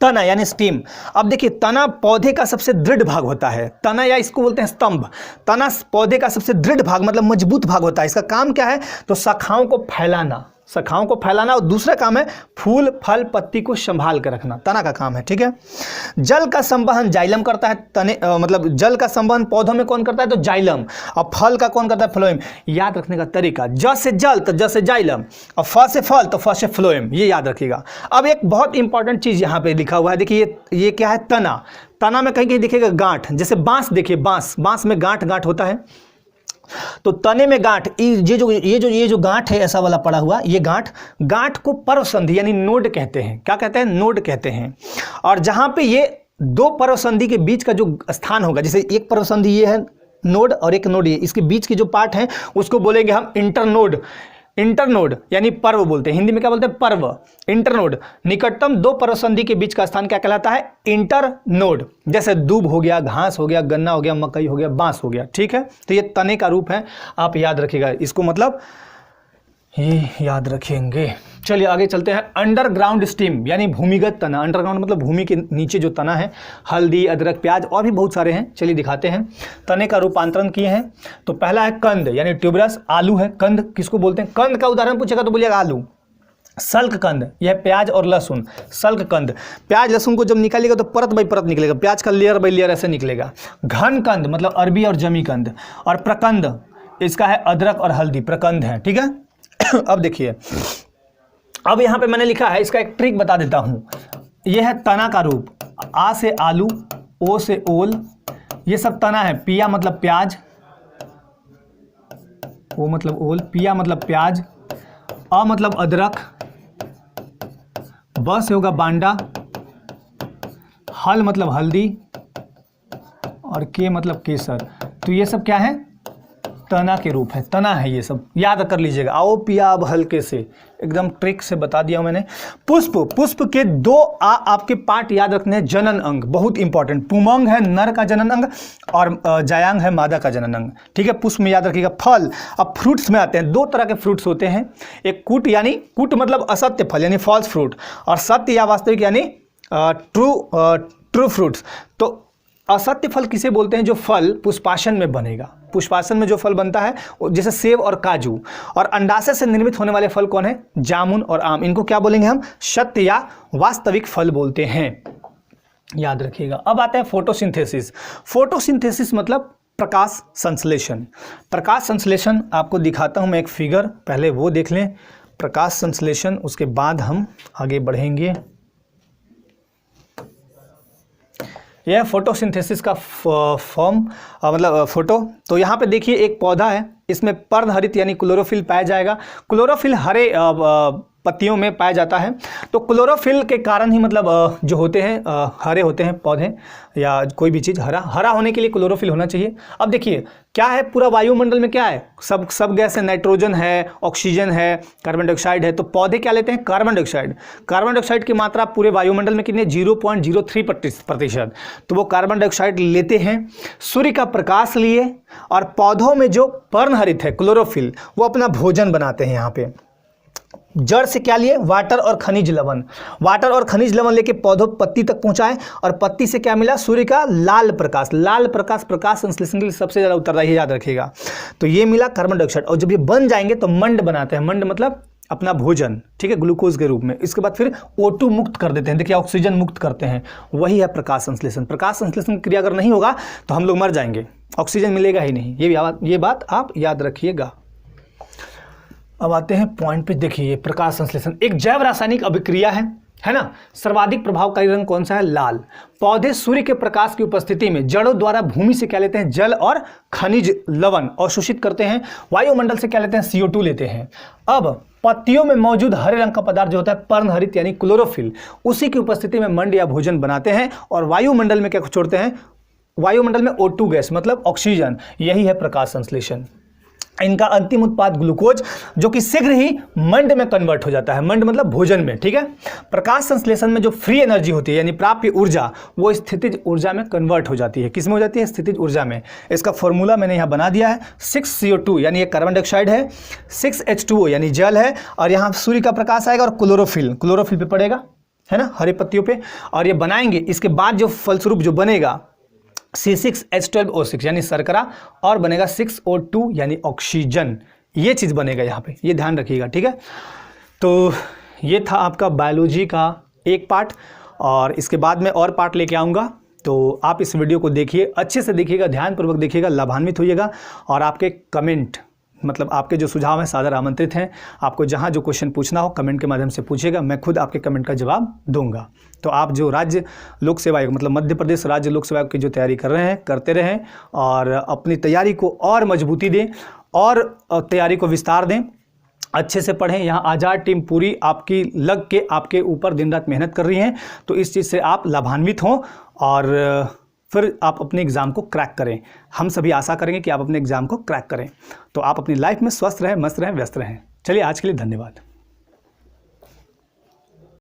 तना यानी स्टीम। अब देखिए तना पौधे का सबसे दृढ़ भाग होता है, तना या इसको बोलते हैं स्तंभ। तना पौधे का सबसे दृढ़ भाग मतलब मजबूत भाग होता है। इसका काम क्या है, तो शाखाओं को फैलाना, और दूसरा काम है फूल फल पत्ती को संभाल कर रखना, तना का काम है, ठीक है। जल का संवहन जाइलम करता है, तने मतलब जल का संवहन पौधों में कौन करता है, तो जाइलम। और फल का कौन करता है, फ्लोएम। याद रखने का तरीका, ज से जल तो ज से जाइलम, और फ से फल तो फ से फ्लोएम, ये याद रखिएगा। अब एक बहुत इंपॉर्टेंट चीज यहाँ पे लिखा हुआ है, देखिए ये क्या है, तना में कहीं कहीं दिखेगा गांठ, जैसे बांस, देखिए बांस में गांठ होता है, तो तने में गांठ, ये जो गांठ है ऐसा वाला पड़ा हुआ, ये गांठ को पर्व संधि यानी नोड कहते हैं। क्या कहते हैं, नोड कहते हैं। और जहां पे ये 2 पर्व संधि के बीच का जो स्थान होगा, जैसे एक पर्व संधि ये है नोड और एक नोड ये, इसके बीच के जो पार्ट है उसको बोलेंगे हम इंटरनोड यानी पर्व बोलते हैं, हिंदी में क्या बोलते हैं, पर्व। इंटरनोड, निकटतम 2 पर्व संधि के बीच का स्थान क्या कहलाता है, इंटरनोड। जैसे दूब हो गया, घास हो गया, गन्ना हो गया, मकई हो गया, बांस हो गया, ठीक है। तो ये तने का रूप है, आप याद रखिएगा इसको, मतलब ये याद रखेंगे। चलिए आगे चलते हैं। अंडरग्राउंड स्टीम यानी भूमिगत तना, अंडरग्राउंड मतलब भूमि के नीचे जो तना है। हल्दी, अदरक, प्याज और भी बहुत सारे हैं, चलिए दिखाते हैं। तने का रूपांतरण किए हैं। तो पहला है कंद यानी ट्यूबरस, आलू है। कंद किसको बोलते हैं, कंद का उदाहरण पूछेगा तो बोलिएगा आलू। सल्क कंद, यह प्याज और लहसुन। सल्क कंद, प्याज लहसुन को जब निकालेगा तो परत बाई परत निकलेगा, प्याज का लेयर बाई लेयर ऐसे निकलेगा। घन कंद मतलब अरबी और जमी कंद। और प्रकंद, इसका है अदरक और हल्दी, प्रकंद है, ठीक है। अब देखिए, अब यहाँ पे मैंने लिखा है, इसका एक ट्रिक बता देता हूँ। यह है तना का रूप, आ से आलू, ओ से ओल, ये सब तना है। पिया मतलब प्याज, ओ मतलब ओल, पिया मतलब प्याज, अ मतलब अदरक, ब से होगा बांडा, हल मतलब हल्दी, और के मतलब केसर। तो ये सब क्या है, तना के रूप है, तना है, ये सब याद कर लीजिएगा। आओ पिया अब हल्के से, एकदम ट्रिक से बता दिया मैंने। पुष्प के 2 आपके पार्ट याद रखने हैं। जनन अंग बहुत इंपॉर्टेंट, पुमंग है नर का जनन अंग और जायांग है मादा का जनन अंग, ठीक है। पुष्प में याद रखिएगा। फल, अब फ्रूट्स में आते हैं। 2 तरह के फ्रूट्स होते हैं, एक कूट मतलब असत्य फल यानी फॉल्स फ्रूट, और सत्य या वास्तविक यानी ट्रू फ्रूट्स। तो असत्य फल किसे बोलते हैं, जो फल पुष्पासन में बनेगा। पुष्पासन में जो फल बनता है जैसे सेब और काजू। और अंडाशय से निर्मित होने वाले फल कौन है, जामुन और आम। इनको क्या बोलेंगे हम, सत्य या वास्तविक फल बोलते हैं, याद रखिएगा। अब आते हैं फोटोसिंथेसिस। फोटोसिंथेसिस मतलब प्रकाश संश्लेषण। प्रकाश संश्लेषण आपको दिखाता हूं मैं एक फिगर, पहले वो देख लें, प्रकाश संश्लेषण, उसके बाद हम आगे बढ़ेंगे। यह फोटोसिंथेसिस का फॉर्म मतलब फोटो। तो यहाँ पे देखिए एक पौधा है, इसमें पर्णहरित यानी क्लोरोफिल पाया जाएगा। क्लोरोफिल हरे पत्तियों में पाया जाता है। तो क्लोरोफिल के कारण ही मतलब जो होते हैं हरे होते हैं पौधे या कोई भी चीज़ हरा होने के लिए क्लोरोफिल होना चाहिए। अब देखिए क्या है, पूरा वायुमंडल में क्या है, सब गैस है, नाइट्रोजन है, ऑक्सीजन है, कार्बन डाइऑक्साइड है। तो पौधे क्या लेते हैं, कार्बन डाइऑक्साइड। कार्बन डाइऑक्साइड की मात्रा पूरे वायुमंडल में कितनी है, 0.03%। तो वो कार्बन डाइऑक्साइड लेते हैं, सूर्य का प्रकाश लिए, और पौधों में जो पर्णहरित है क्लोरोफिल वो अपना भोजन बनाते हैं। यहाँ पे जड़ से क्या लिए, वाटर और खनिज लवण। वाटर और खनिज लवण लेके पौधों पत्ती तक पहुंचाए, और पत्ती से क्या मिला, सूर्य का लाल प्रकाश। लाल प्रकाश प्रकाश संश्लेषण के लिए सबसे ज़्यादा उत्तरदायी, याद रखिएगा। तो ये मिला कार्बन डाइऑक्साइड, और जब ये बन जाएंगे तो मंड बनाते हैं। मंड मतलब अपना भोजन, ठीक है, ग्लूकोज के रूप में। इसके बाद फिर O2 मुक्त कर देते हैं, देखिए ऑक्सीजन मुक्त करते हैं, वही है प्रकाश संश्लेषण। प्रकाश संश्लेषण की क्रिया अगर नहीं होगा तो हम लोग मर जाएंगे, ऑक्सीजन मिलेगा ही नहीं। ये बात आप याद रखिएगा। अब आते हैं पॉइंट पे, देखिए प्रकाश संश्लेषण एक जैव रासायनिक अभिक्रिया है ना। सर्वाधिक प्रभावकारी रंग कौन सा है, लाल। पौधे सूर्य के प्रकाश की उपस्थिति में जड़ों द्वारा भूमि से क्या लेते हैं, जल और खनिज लवण अवशोषित करते हैं। वायुमंडल से क्या लेते हैं, CO2 लेते हैं। अब पत्तियों में मौजूद हरे रंग का पदार्थ जो होता है पर्णहरित यानी क्लोरोफिल, उसी की उपस्थिति में मंड या भोजन बनाते हैं, और वायुमंडल में क्या छोड़ते हैं, वायुमंडल में O2 गैस मतलब ऑक्सीजन। यही है प्रकाश संश्लेषण। इनका अंतिम उत्पाद ग्लूकोज, जो कि शीघ्र ही मंड में कन्वर्ट हो जाता है। मंड मतलब भोजन में, ठीक है। प्रकाश संश्लेषण में जो फ्री एनर्जी होती है यानी प्राप्य ऊर्जा, वो स्थितिज ऊर्जा में कन्वर्ट हो जाती है। किस में हो जाती है, स्थितिज ऊर्जा में। इसका फॉर्मूला मैंने यहाँ बना दिया है, 6CO2 यानी ये कार्बन डाइऑक्साइड है, 6H2O यानी जल है, और यहाँ सूर्य का प्रकाश आएगा, और क्लोरोफिल पे पड़ेगा, है ना, हरे पत्तियों पे, और ये बनाएंगे। इसके बाद जो फलस्वरूप जो बनेगा C6H12O6 यानी शर्करा, और बनेगा 6O2 यानी ऑक्सीजन। ये चीज़ बनेगा यहाँ पे, ये ध्यान रखिएगा, ठीक है। तो ये था आपका बायोलॉजी का एक पार्ट, और इसके बाद में और पार्ट लेके आऊँगा। तो आप इस वीडियो को देखिए, अच्छे से देखिएगा, ध्यानपूर्वक देखिएगा, लाभान्वित होइएगा। और आपके कमेंट मतलब आपके जो सुझाव हैं सादर आमंत्रित हैं। आपको जहाँ जो क्वेश्चन पूछना हो कमेंट के माध्यम से पूछिएगा, मैं खुद आपके कमेंट का जवाब दूंगा। तो आप जो राज्य लोक सेवा आयोग मतलब मध्य प्रदेश राज्य लोक सेवा आयोग की जो तैयारी कर रहे हैं, करते रहें, और अपनी तैयारी को और मजबूती दें, और तैयारी को विस्तार दें, अच्छे से पढ़ें। यहाँ आज़ाद टीम पूरी आपकी लग के आपके ऊपर दिन रात मेहनत कर रही हैं। तो इस चीज़ से आप लाभान्वित हों, और फिर आप अपने एग्ज़ाम को क्रैक करें। हम सभी आशा करेंगे कि आप अपने एग्ज़ाम को क्रैक करें। तो आप अपनी लाइफ में स्वस्थ रहें, मस्त रहें, व्यस्त रहें। चलिए आज के लिए धन्यवाद।